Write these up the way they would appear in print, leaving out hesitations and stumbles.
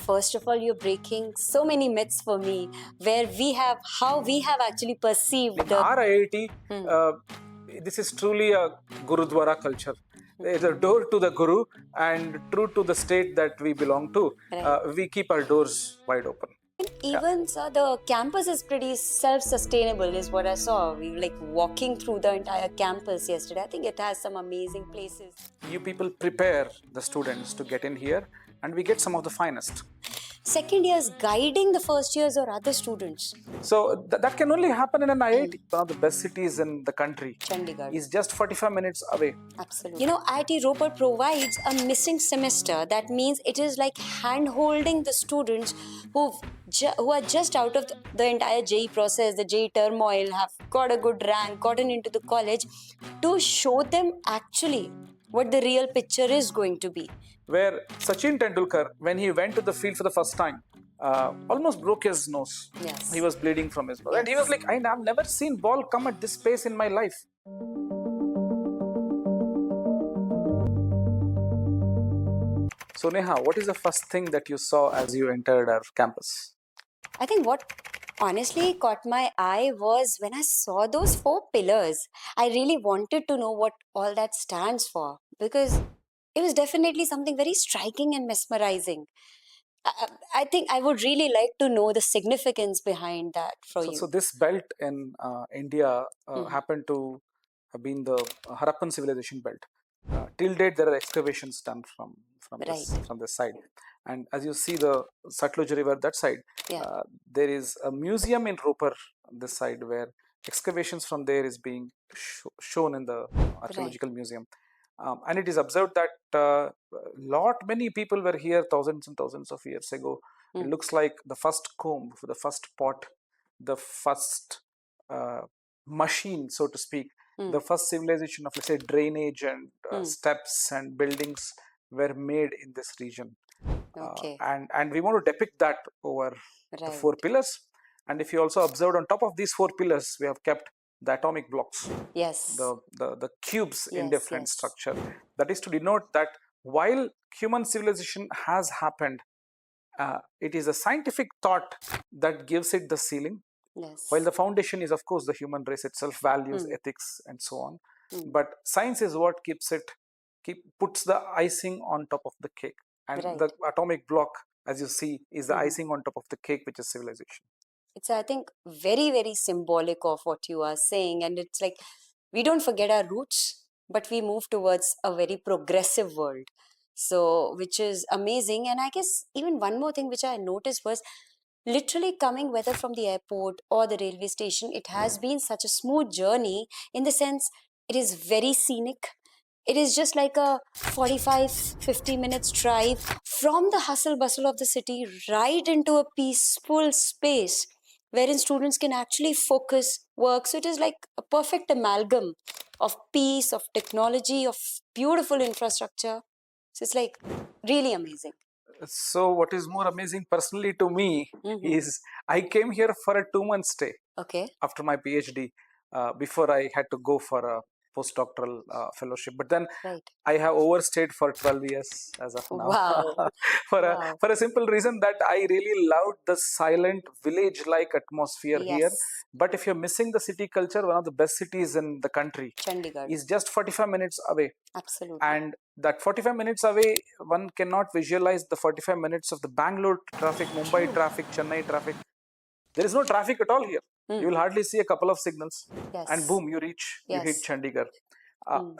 First of all, you're breaking so many myths for me, where how we have actually perceived In our IIT, Hmm. this is truly a Gurudwara culture. It's a door to the Guru and true to the state that we belong to. Right. We keep our doors wide open. Even so, the campus is pretty self-sustainable, is what I saw. We were like walking through the entire campus yesterday. I think it has some amazing places. You people prepare the students to get in here, and we get some of the finest. Second years guiding the first years or other students. So that can only happen in an IIT. One of the best cities in the country Chandigarh is just 45 minutes away. Absolutely. You know, IIT Ropar provides a missing semester. That means it is like hand-holding the students who are just out of the entire JEE process, the JEE turmoil, have got a good rank, gotten into the college, to show them actually what the real picture is going to be. Where Sachin Tendulkar, when he went to the field for the first time, almost broke his nose. Yes. He was bleeding from his nose. Yes. And he was like, I've never seen ball come at this pace in my life. So Neha, what is the first thing that you saw as you entered our campus? I think what honestly caught my eye was when I saw those 4 pillars. I really wanted to know what all that stands for, because it was definitely something very striking and mesmerizing. I think I would really like to know the significance behind that for you. So this belt in India happened to have been the Harappan civilization belt. Till date, there are excavations done from this side, and as you see the Satluj River that side, there is a museum in Ropar this side where excavations from there is being shown in the archaeological museum. And it is observed that many people were here thousands and thousands of years ago. It looks like the first comb, the first pot, the first machine, so to speak, the first civilization of, let's say, drainage and steps and buildings were made in this region. Okay. And we want to depict that over the 4 pillars. And if you also observed, on top of these 4 pillars, we have kept the atomic blocks. Yes. The cubes in different structure. That is to denote that while human civilization has happened, it is a scientific thought that gives it the ceiling. Yes. While the foundation is, of course, the human race itself, values, ethics, and so on. But science is what puts the icing on top of the cake. And the atomic block, as you see, is the icing on top of the cake, which is civilization. It's, I think, very, very symbolic of what you are saying. And it's like, we don't forget our roots, but we move towards a very progressive world. So, which is amazing. And I guess even one more thing which I noticed was literally coming, whether from the airport or the railway station, it has been such a smooth journey, in the sense it is very scenic. It is just like a 45-50 minutes drive from the hustle bustle of the city right into a peaceful space wherein students can actually focus, work. So it is like a perfect amalgam of peace, of technology, of beautiful infrastructure. So it's like really amazing. So what is more amazing personally to me is I came here for a 2-month stay. Okay. After my PhD, before I had to go for a postdoctoral fellowship. But then I have overstayed for 12 years as of now. Wow. For a simple reason that I really loved the silent village-like atmosphere here. But if you're missing the city culture, one of the best cities in the country, Chandigarh, is just 45 minutes away. Absolutely. And that 45 minutes away, one cannot visualize the 45 minutes of the Bangalore traffic, Mumbai traffic, Chennai traffic. There is no traffic at all here. You will hardly see a couple of signals, and boom, you hit Chandigarh.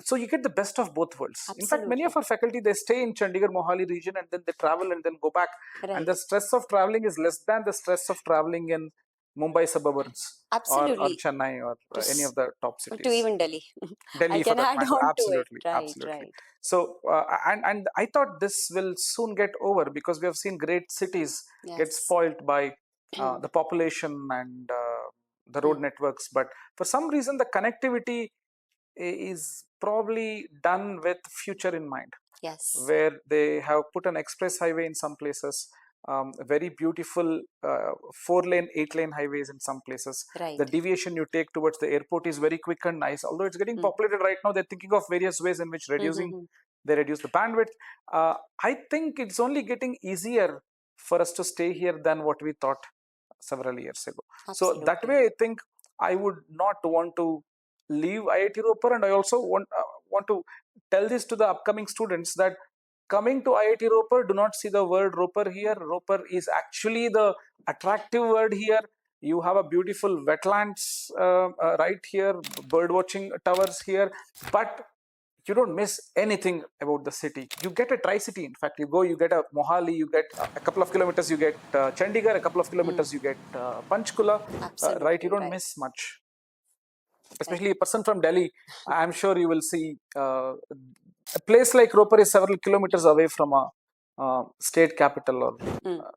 So you get the best of both worlds. Absolutely. In fact, many of our faculty, they stay in Chandigarh, Mohali region, and then they travel and then go back. And the stress of traveling is less than the stress of traveling in Mumbai suburbs, or Chennai, or any of the top cities. To even Delhi. Delhi, I can add on absolutely, to it. Absolutely. So, and I thought this will soon get over, because we have seen great cities get spoiled by the population and the road networks. But for some reason, the connectivity is probably done with future in mind. Yes. Where they have put an express highway in some places, very beautiful 4-lane, 8-lane highways in some places. The deviation you take towards the airport is very quick and nice. Although it's getting populated right now, they're thinking of various ways in which they reduce the bandwidth. I think it's only getting easier for us to stay here than what we thought several years ago. So that Absolutely. way, I think I would not want to leave IIT Ropar, and I also want to tell this to the upcoming students that coming to IIT Ropar, do not see the word Ropar here. Ropar is actually the attractive word here. You have a beautiful wetlands right here, bird watching towers here, but you don't miss anything about the city. You get a tri-city. In fact, you go, you get a Mohali, you get a couple of kilometers, you get Chandigarh, a couple of kilometers, you get Panchkula, right? You Absolutely don't right. miss much. Right. Especially a person from Delhi, I'm sure you will see a place like Ropar is several kilometers away from a state capital or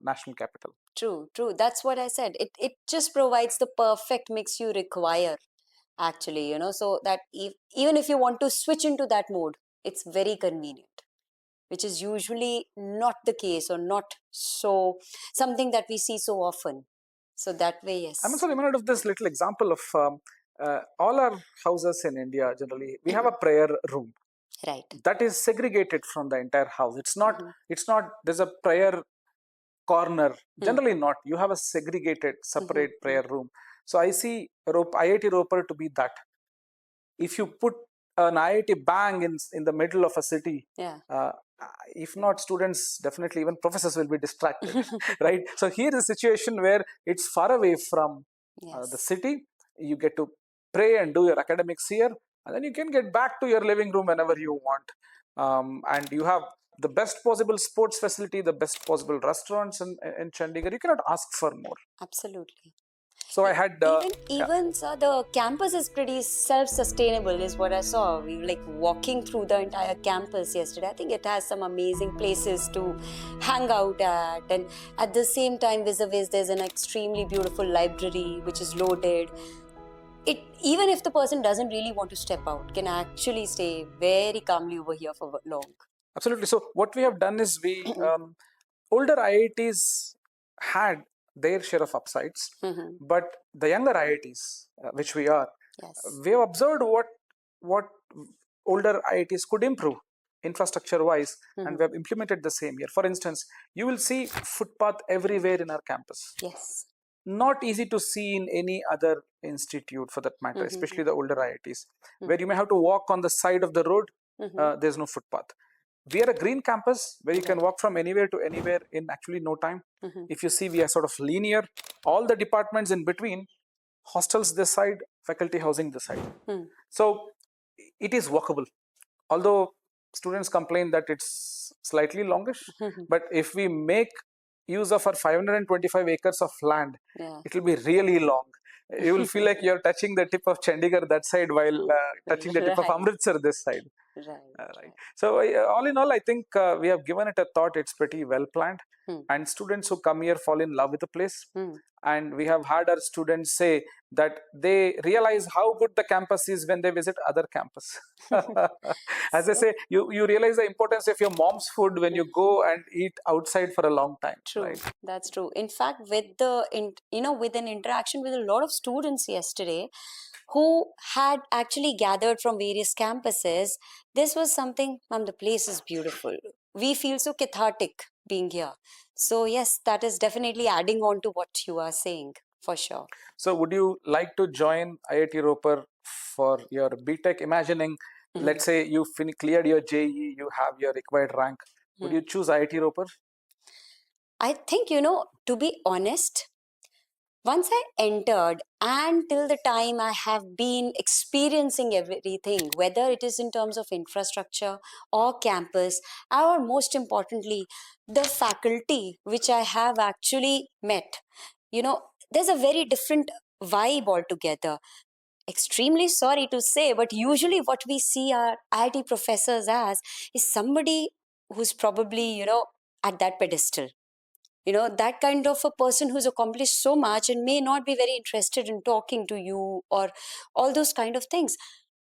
national capital. True, true. That's what I said. It just provides the perfect mix you require, actually, so that even if you want to switch into that mode, it's very convenient, which is usually not the case or not so something that we see so often. So that way, I'm yes. also reminded of this little example of all our houses in India. Generally, we have a prayer room Right. that is segregated from the entire house. It's not. Mm-hmm. It's not. There's a prayer corner. Mm-hmm. Generally, not. You have a segregated, separate Mm-hmm. prayer room. So I see IIT Ropar to be that. If you put an IIT bang in the middle of a city, Yeah. uh, if not students, definitely even professors will be distracted, right? So here is a situation where it's far away from the Yes. city. You get to pray and do your academics here, and then you can get back to your living room whenever you want. And you have the best possible sports facility, the best possible restaurants in Chandigarh. You cannot ask for more. Absolutely. So I had, yeah, Even sir, the campus is pretty self-sustainable, is what I saw. We were like walking through the entire campus yesterday. I think it has some amazing places to hang out at, and at the same time, vis-a-vis, there's an extremely beautiful library which is loaded. It even if the person doesn't really want to step out, can actually stay very calmly over here for long. absolutely. So what we have done is we older IITs had their share of upsides, but the younger IITs, which we are, Yes. we have observed what older IITs could improve infrastructure-wise, and we have implemented the same here. For instance, you will see footpath everywhere in our campus. Yes. Not easy to see in any other institute for that matter, especially the older IITs, where you may have to walk on the side of the road. There's no footpath. We are a green campus where you can Right. walk from anywhere to anywhere in actually no time. If you see, we are sort of linear. All the departments in between, hostels this side, faculty housing this side. So it is walkable. Although students complain that it's slightly longish, but if we make use of our 525 acres of land, Yeah. it will be really long. You will feel like you're touching the tip of Chandigarh that side while touching the tip of Right. Amritsar this side. Right. Right. Right. So all in all, I think we have given it a thought. It's pretty well planned, and students who come here fall in love with the place. And we have had our students say that they realize how good the campus is when they visit other campus. As I So say, you realize the importance of your mom's food when you go and eat outside for a long time, true. right? That's true. In fact, with an interaction with a lot of students yesterday who had actually gathered from various campuses, this was something, ma'am, the place is beautiful. We feel so cathartic being here. So yes, that is definitely adding on to what you are saying, for sure. So, would you like to join IIT Roper for your BTech? Imagining, let's say you cleared your JE, you have your required rank. Would you choose IIT Roper? I think, to be honest, once I entered and till the time I have been experiencing everything, whether it is in terms of infrastructure or campus, or most importantly, the faculty which I have actually met, there's a very different vibe altogether. Extremely sorry to say, but usually what we see our IIT professors as is somebody who's probably, at that pedestal, that kind of a person who's accomplished so much and may not be very interested in talking to you or all those kind of things.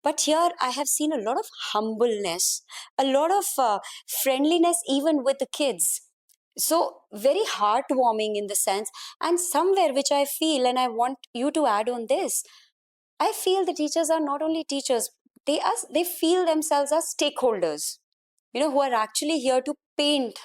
But here I have seen a lot of humbleness, a lot of friendliness even with the kids. So very heartwarming in the sense. And somewhere which I feel, and I want you to add on this, I feel the teachers are not only teachers, they feel themselves as stakeholders, who are actually here to paint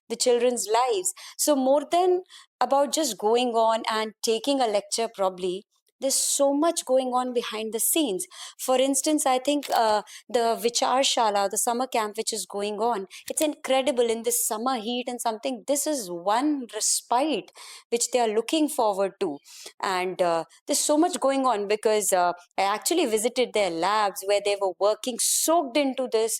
the children's lives. So more than about just going on and taking a lecture, probably there's so much going on behind the scenes. For instance, I think the Vichar Shala, the summer camp which is going on, it's incredible in this summer heat and something. This is one respite which they are looking forward to. And there's so much going on because I actually visited their labs where they were working soaked into this,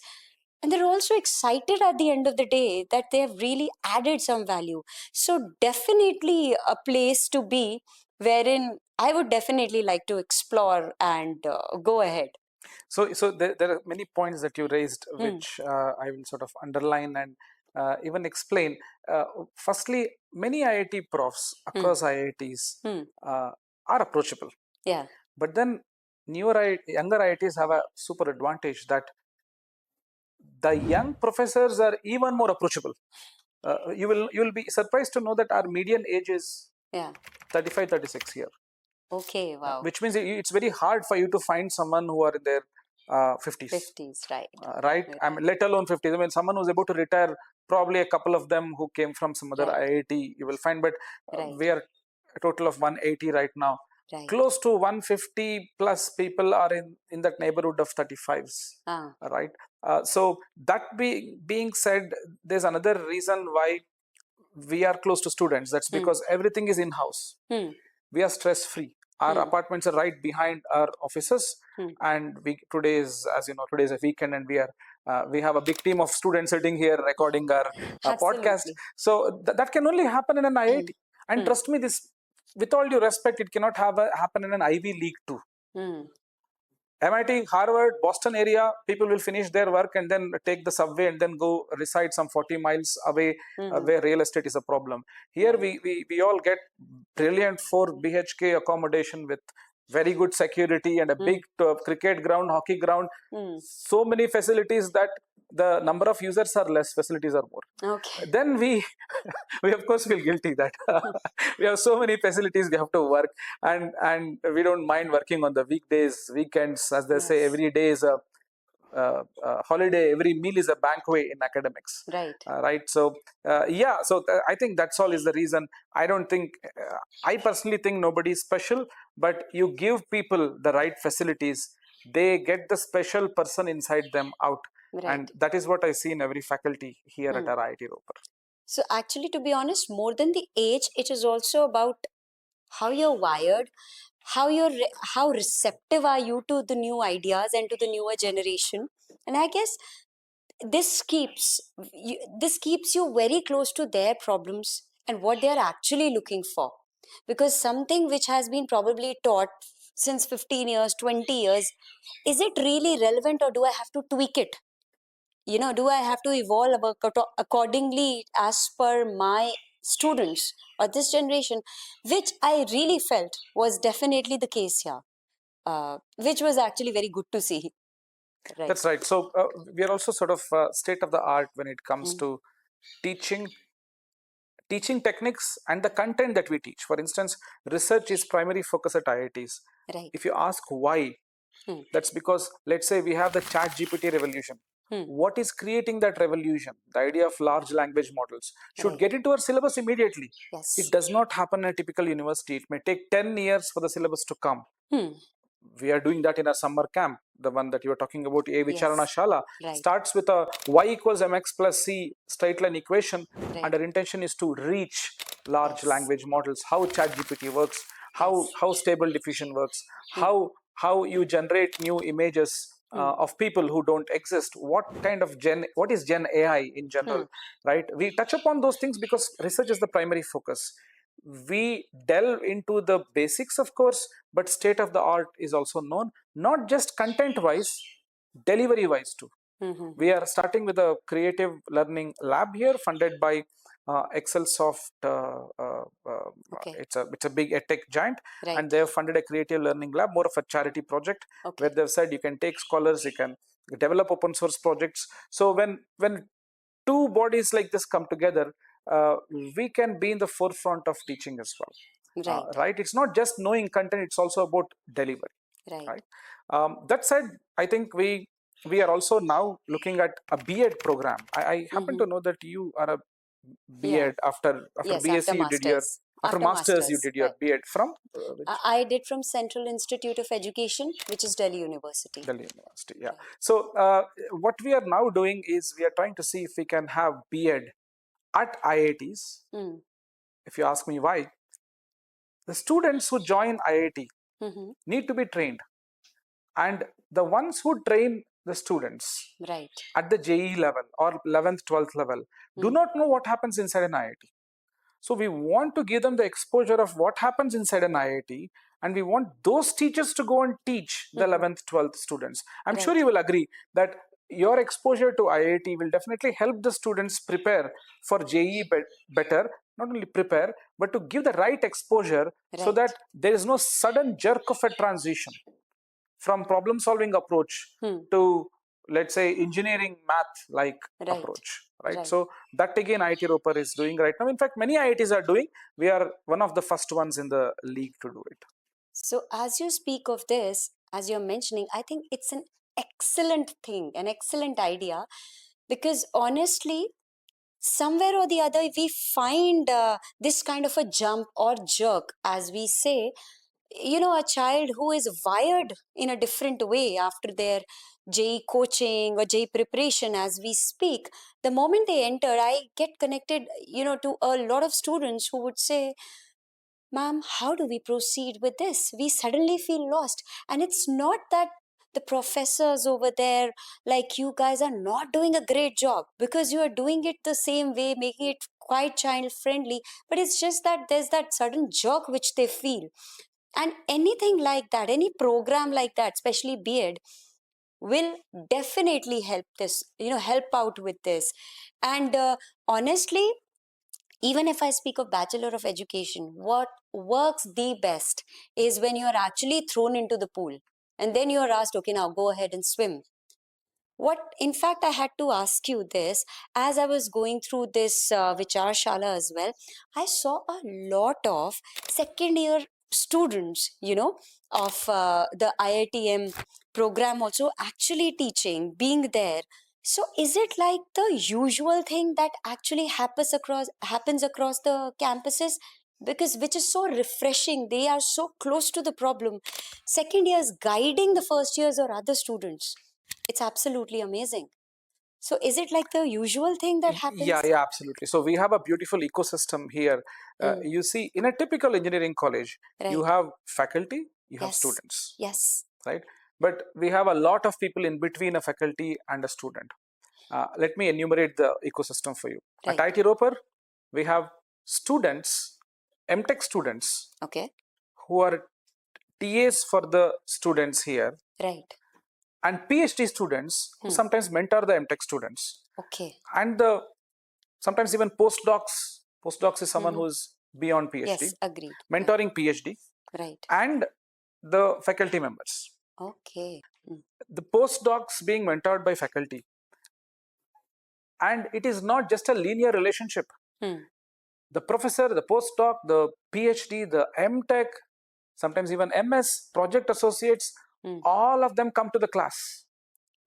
and they're also excited at the end of the day that they have really added some value. So definitely a place to be wherein I would definitely like to explore and go ahead. So there are many points that you raised, which I will sort of underline and even explain. Firstly, many IIT profs across IITs are approachable. Yeah. But then younger IITs have a super advantage that the young professors are even more approachable. You will be surprised to know that our median age is 35, 36 years. Okay, wow. Which means it's very hard for you to find someone who are in their 50s. 50s, right. Right? I mean, let alone 50s. I mean, someone who's about to retire, probably a couple of them who came from some other IIT, you will find. But we are a total of 180 right now. Right. Close to 150 plus people are in that neighborhood of 35s. Right? So that being said, there's another reason why we are close to students. That's because everything is in-house. We are stress-free. Our apartments are right behind our offices, and today is, as you know, today is a weekend, and we have a big team of students sitting here recording our podcast. So that can only happen in an IIT. And trust me, this, with all due respect, it cannot happen in an Ivy League too. MIT, Harvard, Boston area, people will finish their work and then take the subway and then go reside some 40 miles away where real estate is a problem. Here we all get brilliant 4 BHK accommodation with very good security and a big cricket ground, hockey ground. So many facilities that the number of users are less, facilities are more. Okay. Then we of course feel guilty that we have so many facilities we have to work, and we don't mind working on the weekdays, weekends, as they say. Every day is a holiday, every meal is a banquet in academics. Right. Right. So I think that's all is the reason. I don't think, I personally think nobody is special, but you give people the right facilities, they get the special person inside them out. Right. And that is what I see in every faculty here at our IIT Ropar. So actually, to be honest, more than the age, it is also about how you're wired, how receptive are you to the new ideas and to the newer generation. And I guess this keeps you very close to their problems and what they are actually looking for. Because something which has been probably taught since 15 years, 20 years, is it really relevant, or do I have to tweak it? Do I have to evolve accordingly as per my students or this generation, which I really felt was definitely the case here, which was actually very good to see. Right. That's right. So we are also sort of state of the art when it comes to teaching techniques and the content that we teach. For instance, research is primary focus at IITs. Right. If you ask why, that's because, let's say we have the chat GPT revolution. What is creating that revolution? The idea of large language models should get into our syllabus immediately. Yes. It does not happen in a typical university. It may take 10 years for the syllabus to come. We are doing that in a summer camp. The one that you were talking about, A Vicharana Shala, starts with a y equals mx plus c straight line equation, and our intention is to reach large language models, how ChatGPT works, how stable diffusion works, how you generate new images of people who don't exist, what is Gen AI in general, right? We touch upon those things because research is the primary focus. We delve into the basics, of course, but state of the art is also known, not just content wise, delivery wise too. We are starting with a creative learning lab here, funded by Excelsoft. It's a big edtech giant, and they have funded a creative learning lab, more of a charity project, where they've said you can take scholars, you can develop open source projects. So when two bodies like this come together, we can be in the forefront of teaching as well. Right. It's not just knowing content, it's also about delivery. Right. That said, I think we are also now looking at a B.Ed program. I happen to know that you are a B.Ed, after yes, BSc you did your, after masters you did your right. B.Ed from which? I did from Central Institute of Education, which is Delhi University. Delhi University, yeah. Right. So what we are now doing is we are trying to see if we can have B.Ed at IITs. If you ask me why, the students who join IIT need to be trained, and the ones who train the students right. at the JEE level or 11th 12th level do not know what happens inside an IIT. So we want to give them the exposure of what happens inside an IIT, and we want those teachers to go and teach the 11th 12th students. I'm Right. sure you will agree that your exposure to IIT will definitely help the students prepare for JEE better. Not only prepare, but to give the right exposure so Right. that there is no sudden jerk of a transition from problem solving approach to, let's say, engineering math like approach, right? So that again IIT Ropar is doing right now. In fact, many IITs are doing. We are one of the first ones in the league to do it. So as you speak of this, as you're mentioning, I think it's an excellent thing, an excellent idea, because honestly, somewhere or the other, we find this kind of a jump or jerk, as we say, a child who is wired in a different way after their JEE coaching or JEE preparation, as we speak. The moment they enter, I get connected, to a lot of students who would say, "Ma'am, how do we proceed with this? We suddenly feel lost." And it's not that the professors over there, like you guys, are not doing a great job, because you are doing it the same way, making it quite child friendly, but it's just that there's that sudden jerk which they feel. And anything like that, any program like that, especially B.Ed, will definitely help this, help out with this. And honestly, even if I speak of Bachelor of Education, what works the best is when you are actually thrown into the pool and then you are asked, okay, now go ahead and swim. What, in fact, I had to ask you this as I was going through this Vichar Shala as well. I saw a lot of second year students, of the IITM program also actually teaching, being there. So is it like the usual thing that actually happens across the campuses? Because which is so refreshing. They are so close to the problem. Second years guiding the first years or other students. It's absolutely amazing. So is it like the usual thing that happens? Yeah, absolutely. So we have a beautiful ecosystem here. You see, in a typical engineering college, you have faculty, you have students. Yes. Right? But we have a lot of people in between a faculty and a student. Let me enumerate the ecosystem for you. At IIT Ropar, we have students, MTech students, who are TAs for the students here. Right. And PhD students who sometimes mentor the MTech students. Okay. And sometimes even postdocs. Postdocs is someone who is beyond PhD. Yes, agreed. Mentoring PhD. Right. And the faculty members. Okay. The postdocs being mentored by faculty. And it is not just a linear relationship. The professor, the postdoc, the PhD, the MTech, sometimes even MS, project associates, all of them come to the class.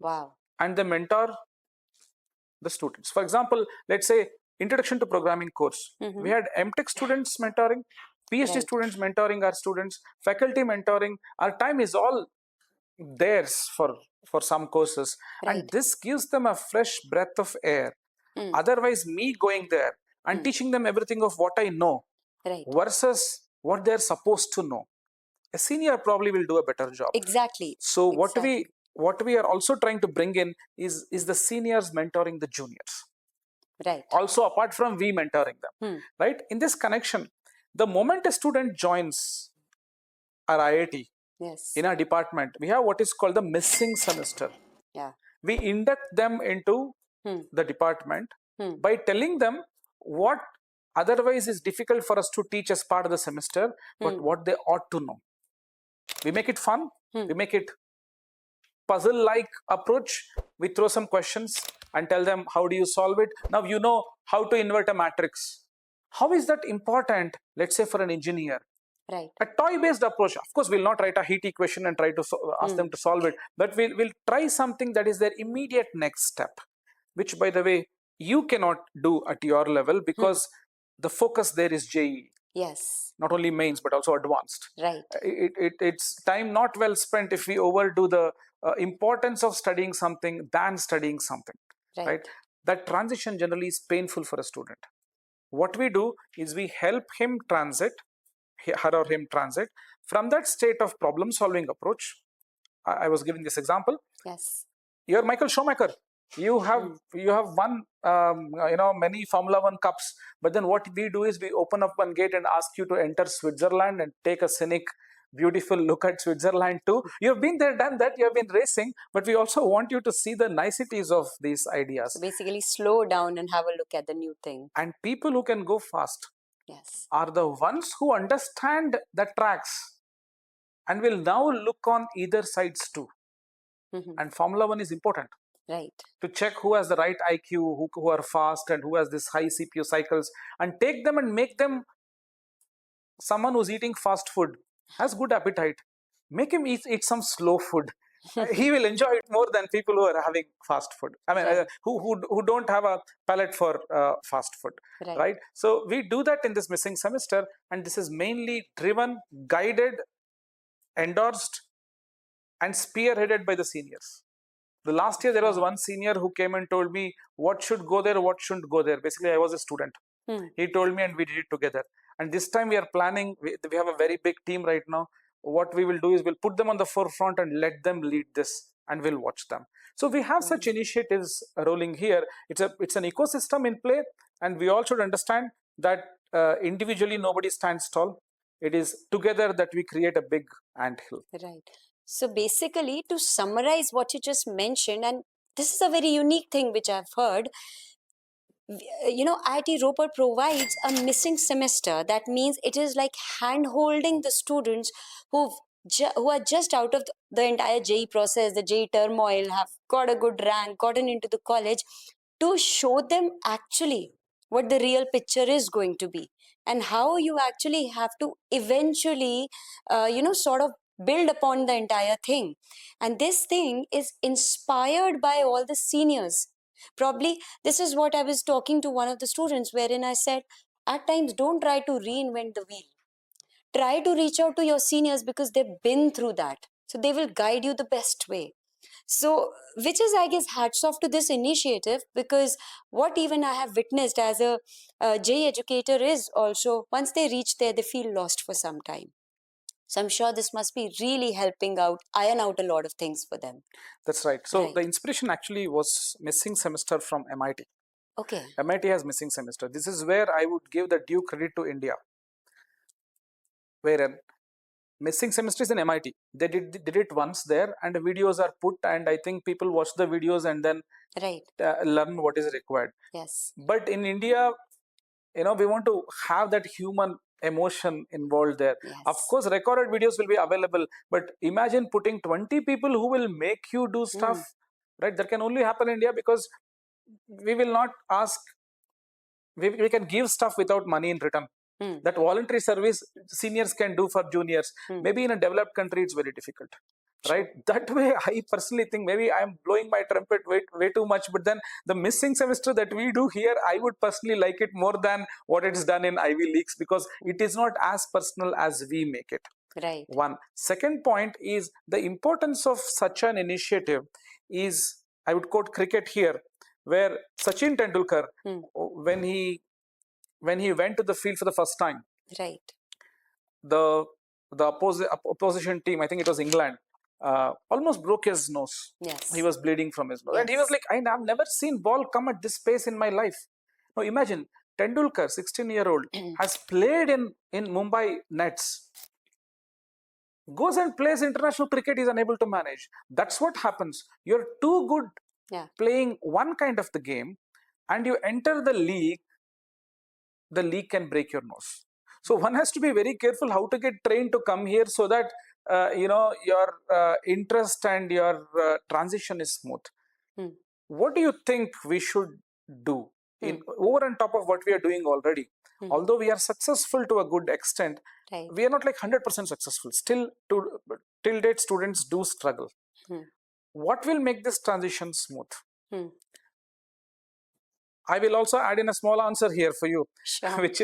Wow. And they mentor the students. For example, let's say Introduction to Programming course. We had MTech students mentoring, PhD students mentoring our students, faculty mentoring. Our time is all theirs for some courses. And this gives them a fresh breath of air. Otherwise, me going there and teaching them everything of what I know versus what they're supposed to know. A senior probably will do a better job. Exactly. So what we are also trying to bring in is the seniors mentoring the juniors. Right. Also, apart from we mentoring them, right? In this connection, the moment a student joins our IIT in our department, we have what is called the missing semester. Yeah. We induct them into the department by telling them what otherwise is difficult for us to teach as part of the semester, but what they ought to know. We make it fun. We make it puzzle-like approach. We throw some questions and tell them, how do you solve it? Now you know how to invert a matrix. How is that important, let's say, for an engineer? Right. A toy-based approach. Of course, we'll not write a heat equation and try to ask them to solve it, but we'll try something that is their immediate next step, which, by the way, you cannot do at your level because the focus there is JEE. Yes. Not only mains but also advanced. Right. It's time not well spent if we overdo the importance of studying something than studying something. Right. That transition generally is painful for a student. What we do is we help him transit, her or him transit from that state of problem solving approach. I was giving this example. Yes. You're Michael Schumacher. You have won many Formula One cups. But then what we do is we open up one gate and ask you to enter Switzerland and take a scenic, beautiful look at Switzerland too. You have been there, done that. You have been racing, but we also want you to see the niceties of these ideas. So basically, slow down and have a look at the new thing. And people who can go fast, yes, are the ones who understand the tracks and will now look on either sides too. And Formula One is important. Right. To check who has the right IQ, who are fast and who has this high CPU cycles, and take them and make them someone who's eating fast food, has good appetite. Make him eat some slow food. He will enjoy it more than people who are having fast food. I mean, who don't have a palate for fast food, right? So we do that in this missing semester, and this is mainly driven, guided, endorsed, and spearheaded by the seniors. The last year, there was one senior who came and told me what should go there, what shouldn't go there. Basically, I was a student. He told me and we did it together. And this time we are planning, we have a very big team right now. What we will do is we'll put them on the forefront and let them lead this, and we'll watch them. So we have such initiatives rolling here. It's an ecosystem in play, and we all should understand that individually nobody stands tall. It is together that we create a big anthill. Right. So basically, to summarize what you just mentioned, and this is a very unique thing which I've heard, IIT Ropar provides a missing semester. That means it is like hand-holding the students who are just out of the entire JEE process, the JEE turmoil, have got a good rank, gotten into the college, to show them actually what the real picture is going to be and how you actually have to eventually, sort of build upon the entire thing. And this thing is inspired by all the seniors. Probably this is what I was talking to one of the students, wherein I said, at times don't try to reinvent the wheel. Try to reach out to your seniors because they've been through that. So they will guide you the best way. So, which is, I guess, hats off to this initiative, because what even I have witnessed as a JEE educator is also, once they reach there, they feel lost for some time. So I'm sure this must be really helping out, iron out a lot of things for them. That's right. So the inspiration actually was missing semester from MIT. Okay. MIT has missing semester. This is where I would give the due credit to India. Wherein missing semester is in MIT. They did it once there, and the videos are put, and I think people watch the videos and then learn what is required. Yes. But in India, we want to have that human emotion involved there. Yes. Of course, recorded videos will be available, but imagine putting 20 people who will make you do stuff, right? That can only happen in India because we will not ask, we can give stuff without money in return. That voluntary service seniors can do for juniors. Maybe in a developed country, it's very difficult. Right? That way, I personally think maybe I'm blowing my trumpet way too much, but then the missing semester that we do here, I would personally like it more than what it's done in Ivy Leagues, because it is not as personal as we make it. Right. One. Second point is the importance of such an initiative is, I would quote cricket here, where Sachin Tendulkar, when he went to the field for the first time, right, the opposition team, I think it was England, almost broke his nose. Yes. He was bleeding from his nose. Yes. And he was like, I've never seen ball come at this pace in my life. Now imagine, Tendulkar, 16-year-old, has played in Mumbai Nets, goes and plays international cricket, he's unable to manage. That's what happens. You're too good playing one kind of the game, and you enter the league can break your nose. So one has to be very careful how to get trained to come here so that your interest and your transition is smooth. What do you think we should do over and top of what we are doing already? Although we are successful to a good extent, we are not like 100% successful. Still, till date, students do struggle. What will make this transition smooth? I will also add in a small answer here for you, Sure. which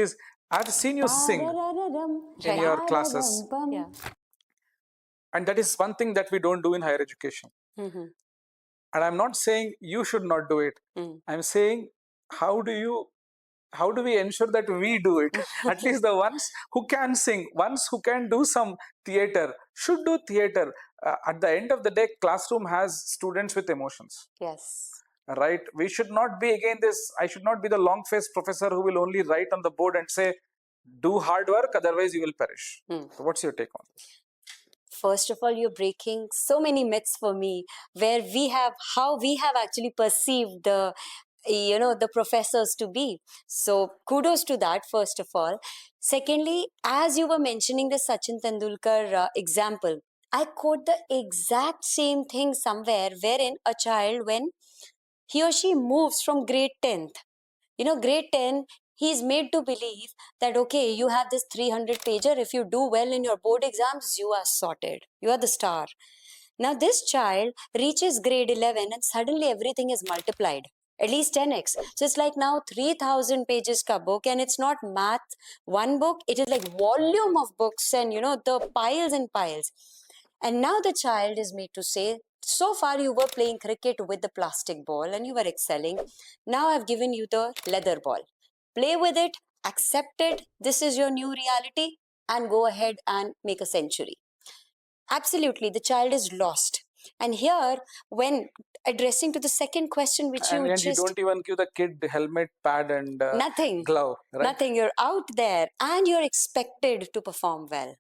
is I've seen you sing in your classes, Yeah. and that is one thing that we don't do in higher education. Mm-hmm. And I'm not saying you should not do it. I'm saying how do we ensure that we do it? At least the ones who can sing, ones who can do some theater should do theater. At the end of the day, classroom has students with emotions. Yes. Right? We should not be again this. I should not be the long-faced professor who will only write on the board and say, "Do hard work, otherwise you will perish." So, what's your take on this? First of all, you're breaking so many myths for me, where how we have actually perceived the professors to be. So kudos to that, first of all. Secondly, as you were mentioning the Sachin Tendulkar example, I quote the exact same thing somewhere, wherein a child, when he or she moves from grade 10th, grade 10, he's made to believe that, okay, you have this 300 pager. If you do well in your board exams, you are sorted. You are the star. Now, this child reaches grade 11 and suddenly everything is multiplied, at least 10x. So it's like now 3000 pages ka book, and it's not math, one book, it is like volume of books and, the piles and piles. And now the child is made to say, so far you were playing cricket with the plastic ball and you were excelling. Now I've given you the leather ball. Play with it, accept it. This is your new reality, and go ahead and make a century. Absolutely, the child is lost. And here, when addressing to the second question, which you And you just don't even give the kid helmet, pad, and nothing, glove, right? nothing. You're out there and you're expected to perform well.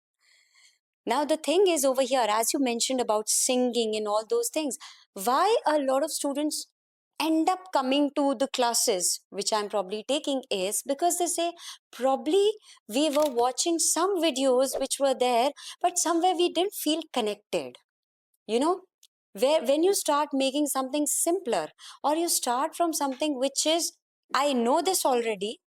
Now, the thing is over here, as you mentioned about singing and all those things, why a lot of students end up coming to the classes, which I'm probably taking, is because they say, probably we were watching some videos which were there, but somewhere we didn't feel connected. You know, where when you start making something simpler, or you start from something which is, I know this already,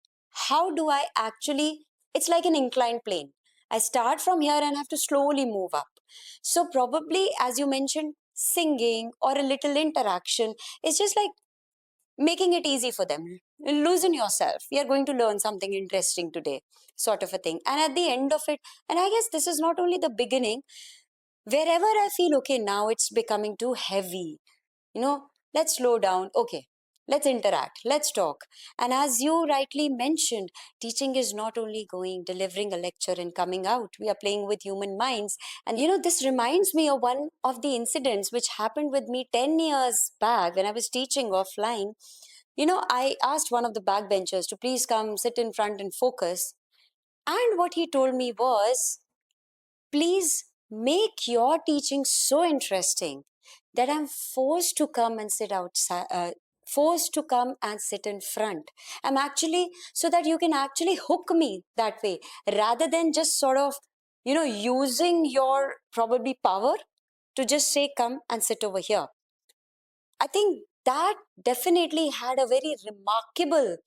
how do I actually, it's like an inclined plane. I start from here and have to slowly move up. So probably, as you mentioned, singing or a little interaction is just like making it easy for them. Loosen yourself, we are going to learn something interesting today, sort of a thing. And at the end of it, and I guess this is not only the beginning, wherever I feel, okay, now it's becoming too heavy, let's slow down. Okay, let's interact, let's talk. And as you rightly mentioned, teaching is not only going, delivering a lecture and coming out. We are playing with human minds. And this reminds me of one of the incidents which happened with me 10 years back when I was teaching offline. I asked one of the backbenchers to please come sit in front and focus. And what he told me was, please make your teaching so interesting that I'm forced to come and sit outside, forced to come and sit in front. I'm actually, so that you can actually hook me that way, rather than just sort of, using your probably power to just say, come and sit over here. I think that definitely had a very remarkable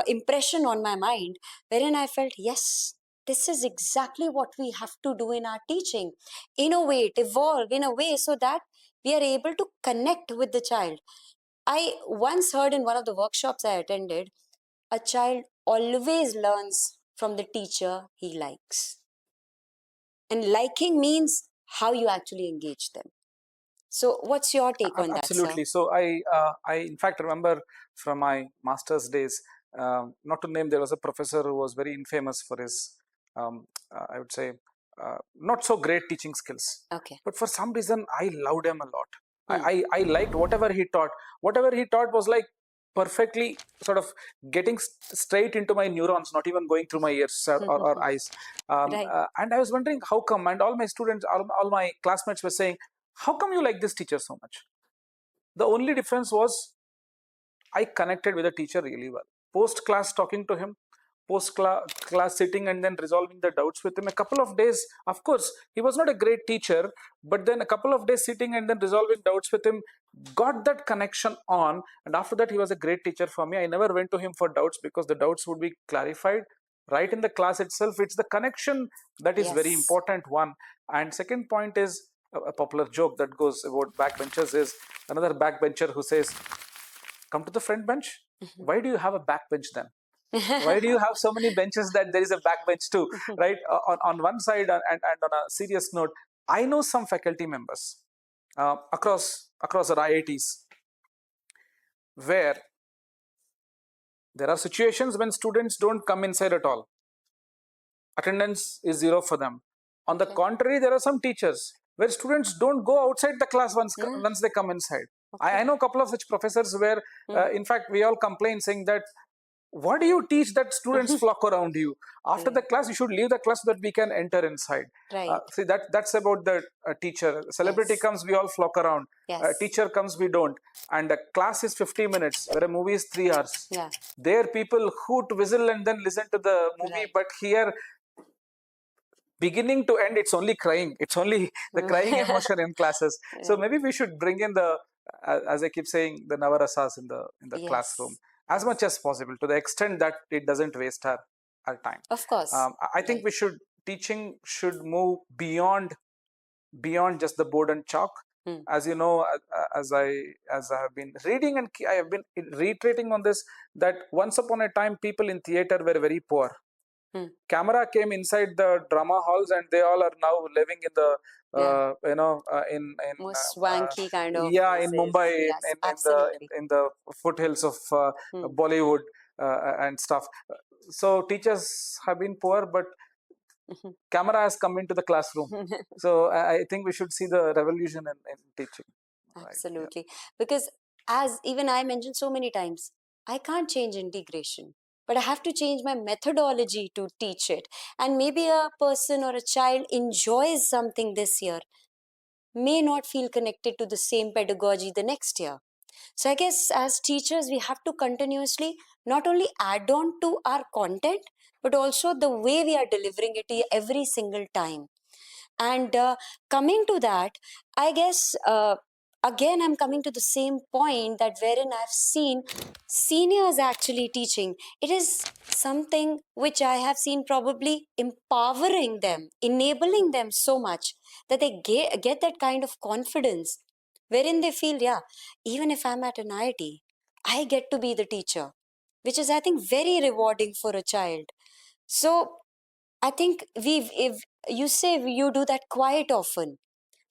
impression on my mind, wherein I felt, yes, this is exactly what we have to do in our teaching. Innovate, evolve in a way so that we are able to connect with the child. I once heard in one of the workshops I attended, a child always learns from the teacher he likes. And liking means how you actually engage them. So, what's your take on that, sir? Absolutely. So I in fact remember from my master's days. Not to name, there was a professor who was very infamous for his, I would say, not so great teaching skills. Okay. But for some reason, I loved him a lot. Hmm. I liked whatever he taught. Whatever he taught was like perfectly sort of getting straight into my neurons, not even going through my ears or eyes. Right. And I was wondering how come. And all my students, all my classmates were saying, how come you like this teacher so much? The only difference was I connected with the teacher really well. Post class talking to him, post class sitting and then resolving the doubts with him. A couple of days, of course, he was not a great teacher, but then a couple of days sitting and then resolving doubts with him got that connection on. And after that, he was a great teacher for me. I never went to him for doubts because the doubts would be clarified right in the class itself. It's the connection that is very Yes. important, one. And second point is a popular joke that goes about backbenchers is another backbencher who says, come to the front bench. Why do you have a back bench then? Why do you have so many benches that there is a back bench too, right? On one side, and on a serious note, I know some faculty members across our IITs where there are situations when students don't come inside at all. Attendance is zero for them. On the contrary, there are some teachers where students don't go outside the class once they come inside. I know a couple of such professors where, in fact, we all complain saying that, what do you teach that students flock around you? After the class, you should leave the class so that we can enter inside. See, that's about the teacher. Celebrity comes, we all flock around. Teacher comes, we don't. And the class is 50 minutes, where a movie is 3 hours. There, people hoot, whistle, and then listen to the movie. But here, beginning to end, it's only crying. It's only the crying emotion in classes. So maybe we should bring in the, as I keep saying, the Navarasas in the classroom as much as possible, to the extent that it doesn't waste our time. Of course. I think teaching should move beyond just the board and chalk. As you know, as I have been reading, and I have been reiterating on this, that once upon a time, people in theater were very poor. Camera came inside the drama halls, and they all are now living in the in most swanky kind of in Mumbai, yes, in the foothills of Bollywood and stuff. So teachers have been poor, but camera has come into the classroom. So I think we should see the revolution in teaching. Absolutely. Because as even I mentioned so many times, I can't change integration, but I have to change my methodology to teach it. And maybe a person or a child enjoys something this year, may not feel connected to the same pedagogy the next year. So I guess as teachers, we have to continuously not only add on to our content, but also the way we are delivering it every single time. And coming to that, I guess, again, I'm coming to the same point, that wherein I've seen seniors actually teaching, it is something which I have seen probably empowering them, enabling them so much that they get that kind of confidence, wherein they feel, yeah, even if I'm at an IIT, I get to be the teacher, which is, I think, very rewarding for a child. So I think if you say you do that quite often,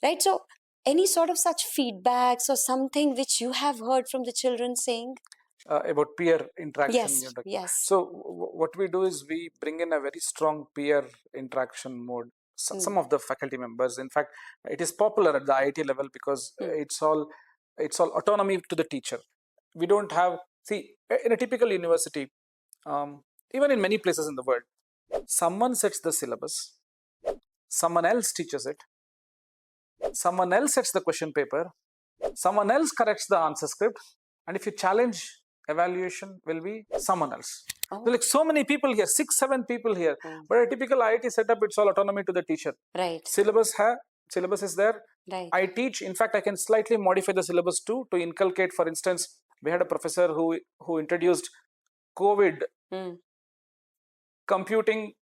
right? So any sort of such feedbacks or something which you have heard from the children saying? About peer interaction. Yes. So what we do is we bring in a very strong peer interaction mode. Some of the faculty members, in fact, it is popular at the IIT level because it's all autonomy to the teacher. We don't have, see, in a typical university, even in many places in the world, someone sets the syllabus, someone else teaches it, someone else sets the question paper, someone else corrects the answer script, and if you challenge, evaluation will be someone else. There are like so many people here, 6-7 people here, but a typical IIT setup, it's all autonomy to the teacher. Right. Syllabus is there. Right. I teach. In fact, I can slightly modify the syllabus too, to inculcate. For instance, we had a professor who introduced COVID computing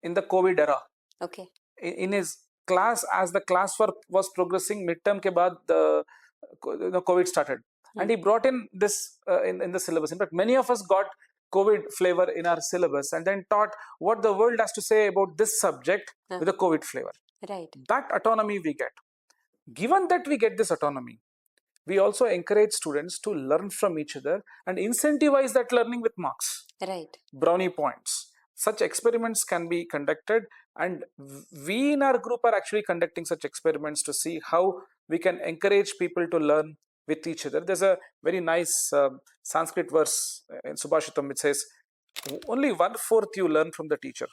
in the COVID era. Okay. In his class, as the class was progressing, midterm ke baad the COVID started. And he brought in this in the syllabus. In fact, many of us got COVID flavor in our syllabus, and then taught what the world has to say about this subject with a COVID flavor. Right. That autonomy we get. Given that we get this autonomy, we also encourage students to learn from each other and incentivize that learning with marks. Right. Brownie points. Such experiments can be conducted, and we in our group are actually conducting such experiments to see how we can encourage people to learn with each other. There's a very nice Sanskrit verse in Subhashitam which says, only 1/4 you learn from the teacher,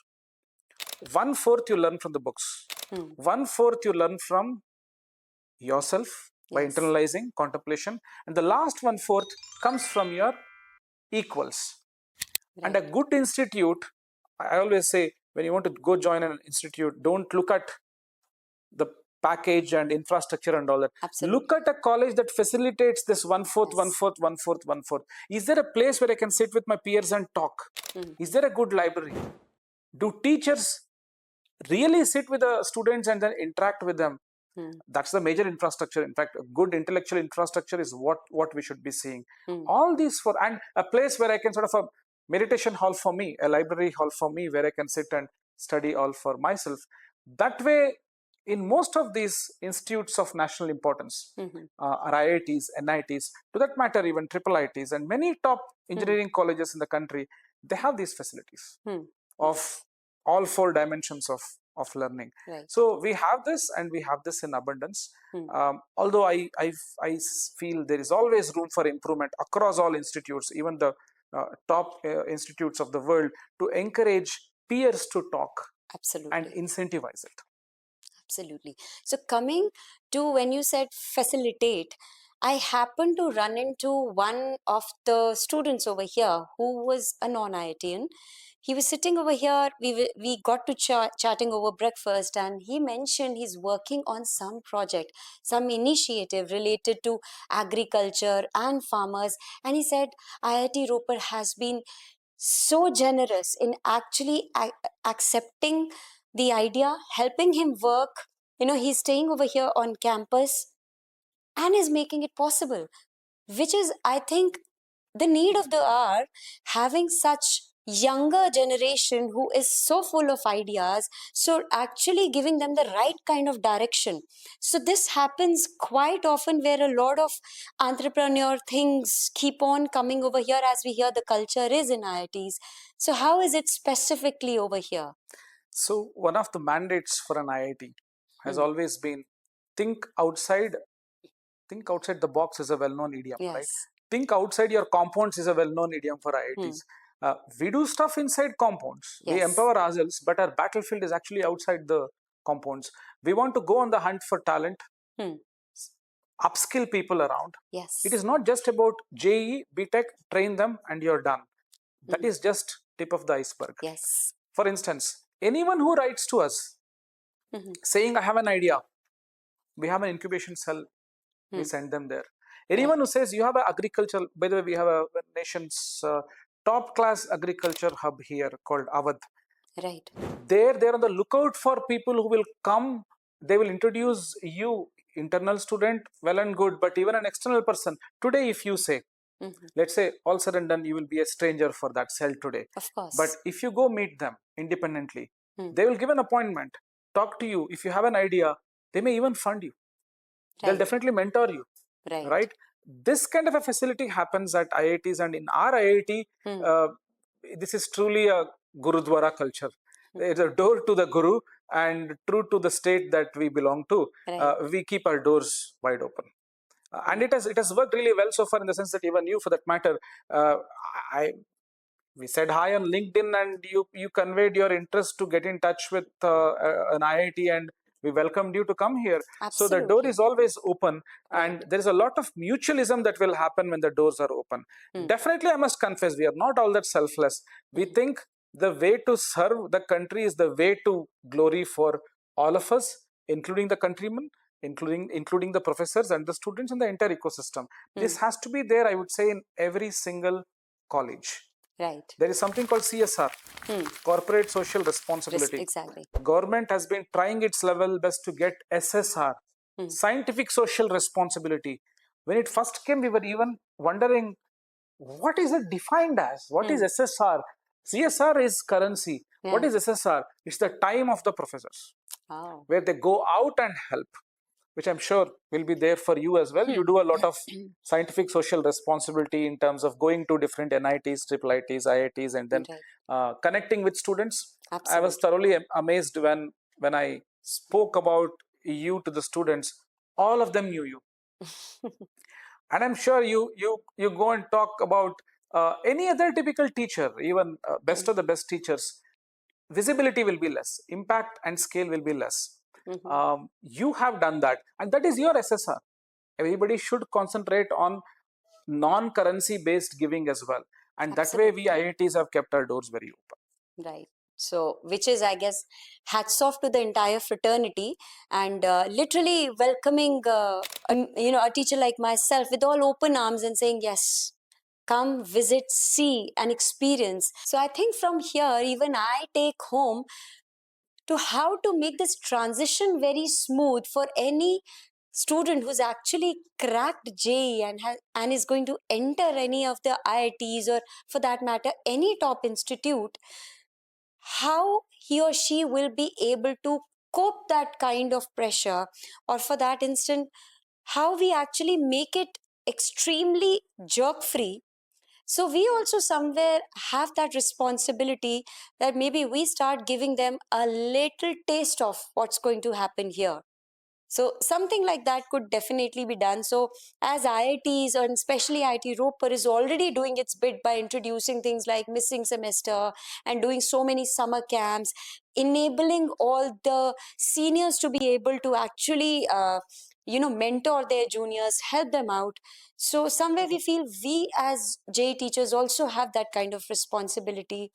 1/4 you learn from the books, 1/4 you learn from yourself by internalizing contemplation, and the last 1/4 comes from your equals. Right. And a good institute, I always say, when you want to go join an institute, don't look at the package and infrastructure and all that. Absolutely. Look at a college that facilitates this 1/4, 1/4, 1/4, 1/4. Is there a place where I can sit with my peers and talk? Is there a good library? Do teachers really sit with the students and then interact with them? That's the major infrastructure. In fact, a good intellectual infrastructure is what we should be seeing. All these and a place where I can sort of a meditation hall for me, a library hall for me, where I can sit and study all for myself. That way, in most of these institutes of national importance, are IITs, NITs, to that matter, even triple IITs, and many top engineering colleges in the country, they have these facilities of all four dimensions of learning. Right. So we have this, and we have this in abundance. Although I feel there is always room for improvement across all institutes, even the top institutes of the world, to encourage peers to talk. Absolutely. And incentivize it. Absolutely. So coming to when you said facilitate, I happened to run into one of the students over here who was a non-IITian. He was sitting over here. We got to chatting over breakfast, and he mentioned he's working on some project, some initiative related to agriculture and farmers. And he said IIT Ropar has been so generous in actually accepting the idea, helping him work. He's staying over here on campus and is making it possible, which is, I think, the need of the hour, having such younger generation who is so full of ideas, so actually giving them the right kind of direction. So this happens quite often, where a lot of entrepreneur things keep on coming over here, as we hear the culture is in IITs. So how is it specifically over here? So one of the mandates for an IIT has always been think outside the box is a well-known idiom, right? Think outside your compounds is a well-known idiom for IITs. We do stuff inside compounds. We empower ourselves, but our battlefield is actually outside the compounds. We want to go on the hunt for talent, upskill people around. It is not just about JEE, BTech, train them and you're done. That is just tip of the iceberg. For instance, anyone who writes to us saying, I have an idea, we have an incubation cell, we send them there. Anyone who says, you have an agriculture, by the way, we have a nation's top class agriculture hub here called Awadh. Right. They're on the lookout for people who will come. They will introduce you, internal student, well and good, but even an external person. Today, if you say, let's say all said and done, you will be a stranger for that cell today. Of course. But if you go meet them independently, they will give an appointment, talk to you. If you have an idea, they may even fund you. They'll definitely mentor you. Right? This kind of a facility happens at IITs, and in our IIT, this is truly a Gurudwara culture. It's a door to the Guru, and true to the state that we belong to. We keep our doors wide open. And it has worked really well so far, in the sense that even you, for that matter, we said hi on LinkedIn, and you conveyed your interest to get in touch with an IIT, and we welcomed you to come here. Absolutely. So the door is always open, and there is a lot of mutualism that will happen when the doors are open. Definitely, I must confess, we are not all that selfless. We think the way to serve the country is the way to glory for all of us, including the countrymen, including the professors and the students and the entire ecosystem. This has to be there, I would say, in every single college. Right. There is something called CSR, corporate social responsibility. Exactly. Government has been trying its level best to get SSR, scientific social responsibility. When it first came, we were even wondering, what is it defined as? What is SSR? CSR is currency. What is SSR? It's the time of the professors, where they go out and help, which I'm sure will be there for you as well. You do a lot of scientific social responsibility in terms of going to different NITs, triple IITs, IITs, and then connecting with students. Absolutely. I was thoroughly amazed when I spoke about you to the students. All of them knew you. And I'm sure you go and talk about any other typical teacher, even best of the best teachers. Visibility will be less. Impact and scale will be less. You have done that, and that is your SSR. Everybody should concentrate on non-currency based giving as well, and Absolutely. That way we IITs have kept our doors very open. Right. So, which is, I guess, hats off to the entire fraternity, and literally welcoming a teacher like myself with all open arms and saying, yes, come, visit, see and experience. So I think from here, even I take home to how to make this transition very smooth for any student who's actually cracked JEE and is going to enter any of the IITs, or for that matter any top institute, how he or she will be able to cope that kind of pressure, or for that instant how we actually make it extremely jerk free. So we also somewhere have that responsibility that maybe we start giving them a little taste of what's going to happen here. So something like that could definitely be done. So as IITs, and especially IIT Ropar is already doing its bit by introducing things like missing semester and doing so many summer camps, enabling all the seniors to be able to actually mentor their juniors, help them out. So somewhere we feel we as JE teachers also have that kind of responsibility.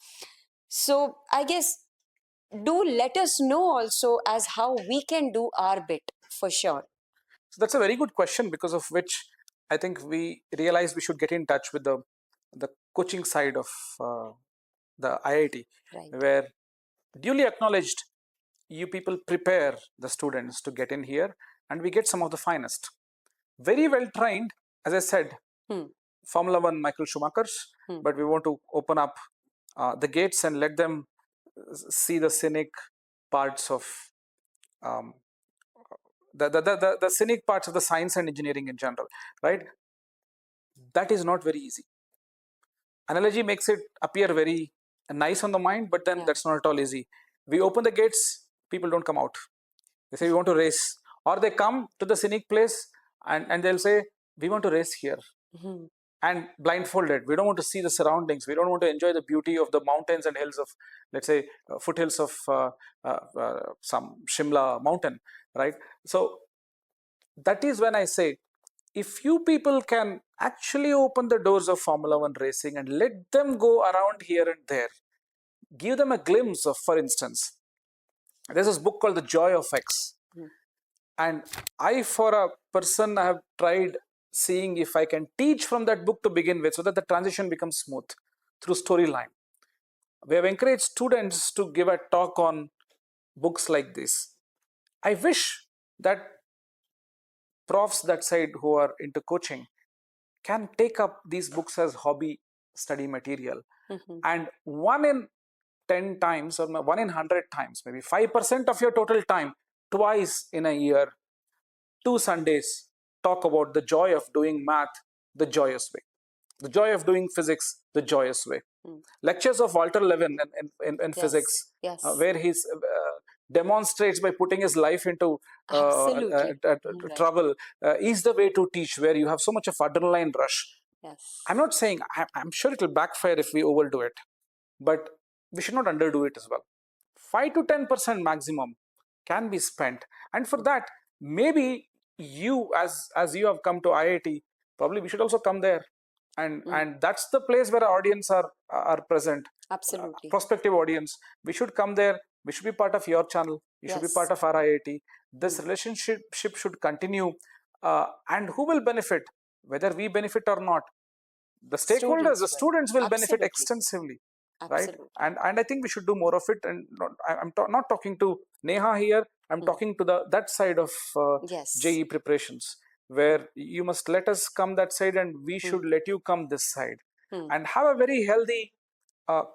So I guess do let us know also as how we can do our bit for sure. So that's a very good question, because of which I think we realized we should get in touch with the coaching side of the IIT, Right. where duly acknowledged, you people prepare the students to get in here, and we get some of the finest, very well trained, as I said, Formula One Michael Schumachers, but we want to open up the gates and let them see the scenic parts of the scenic parts of the science and engineering in general, right? That is not very easy. Analogy makes it appear very nice on the mind, but then that's not at all easy. We open the gates, people don't come out. They say we want to race, or they come to the scenic place and they'll say we want to race here. And blindfolded, we don't want to see the surroundings, we don't want to enjoy the beauty of the mountains and hills of, let's say, foothills of some Shimla mountain, right? So that is when I say, if you people can actually open the doors of Formula One racing and let them go around here and there, give them a glimpse of, for instance, there's this book called The Joy of X. And I, for a person, I have tried seeing if I can teach from that book to begin with, so that the transition becomes smooth through storyline. We have encouraged students to give a talk on books like this. I wish that profs that side who are into coaching can take up these books as hobby study material. And 1 in 10 times, or 1 in 100 times, maybe 5% of your total time, twice in a year, 2 Sundays, talk about the joy of doing math the joyous way, the joy of doing physics the joyous way. Lectures of Walter Levin in physics, where he demonstrates by putting his life into trouble, is the way to teach, where you have so much of adrenaline rush. I'm not saying, I'm sure it will backfire if we overdo it, but we should not underdo it as well. 5 to 10% maximum can be spent, and for that, maybe you, as you have come to IIT, probably we should also come there, and that's the place where our audience are present. Absolutely. Prospective audience, we should come there. We should be part of your channel. You should be part of our IIT. This relationship should continue, and who will benefit? Whether we benefit or not, the stakeholders, the students will benefit extensively. Absolutely. Right? And I think we should do more of it. And I'm not talking to Neha here. I'm talking to that side of JEE preparations, where you must let us come that side, and we should let you come this side, and have a very healthy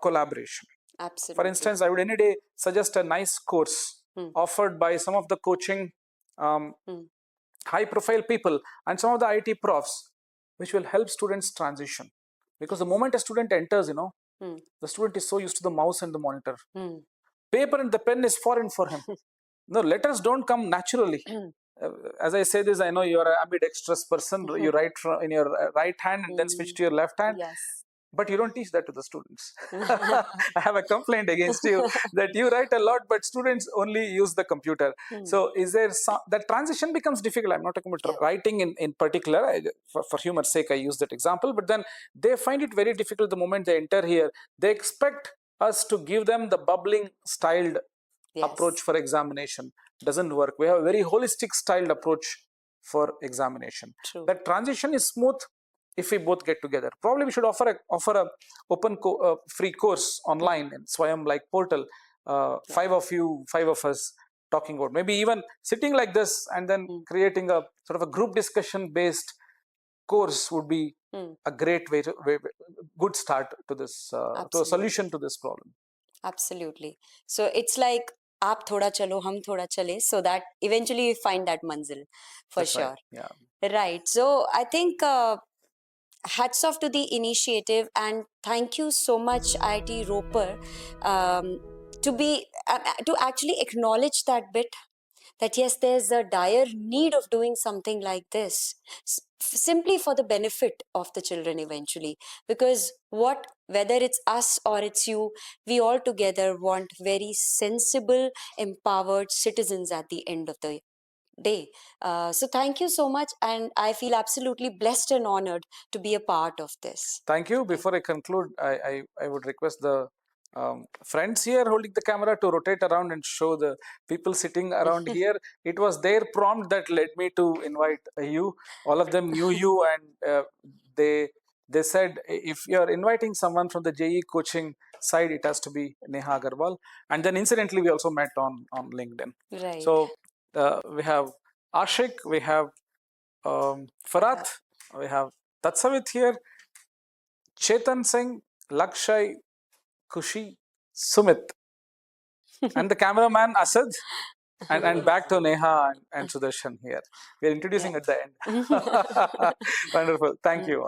collaboration. Absolutely. For instance, I would any day suggest a nice course offered by some of the coaching high-profile people and some of the IIT profs, which will help students transition. Because the moment a student enters, the student is so used to the mouse and the monitor. Paper and the pen is foreign for him. No, letters don't come naturally. As I say this, I know you are an ambidextrous person. You write in your right hand and then switch to your left hand. Yes. But you don't teach that to the students. I have a complaint against you that you write a lot, but students only use the computer. So is there that transition becomes difficult? I'm not talking about writing in particular. For humor's sake, I use that example. But then they find it very difficult the moment they enter here. They expect us to give them the bubbling styled approach for examination. Doesn't work. We have a very holistic styled approach for examination. True. That transition is smooth if we both get together. Probably we should offer a open free course online in Swayam like portal, five of us talking about, maybe even sitting like this and then creating a sort of a group discussion based course would be a great good start to this, to a solution to this problem. Absolutely. So it's like आप थोड़ा चलो हम थोड़ा चले, so that eventually we find that manzil for That's sure. right. Yeah. Right. So I think hats off to the initiative, and thank you so much IIT Ropar to actually acknowledge that bit, that yes, there's a dire need of doing something like this simply for the benefit of the children eventually, because whether it's us or it's you, we all together want very sensible, empowered citizens at the end of the day. So thank you so much, and I feel absolutely blessed and honored to be a part of this. Thank you. Before I conclude, I would request the friends here holding the camera to rotate around and show the people sitting around here. It was their prompt that led me to invite you. All of them knew you, and they said if you're inviting someone from the JE coaching side, it has to be Neha Agarwal. And then incidentally, we also met on LinkedIn. Right. So we have Ashik, we have Farat, we have Tatsavit here, Chetan Singh, Lakshay, Kushi, Sumit, and the cameraman Asad, and back to Neha and Sudarshan here. We are introducing at the end. Wonderful. Thank you.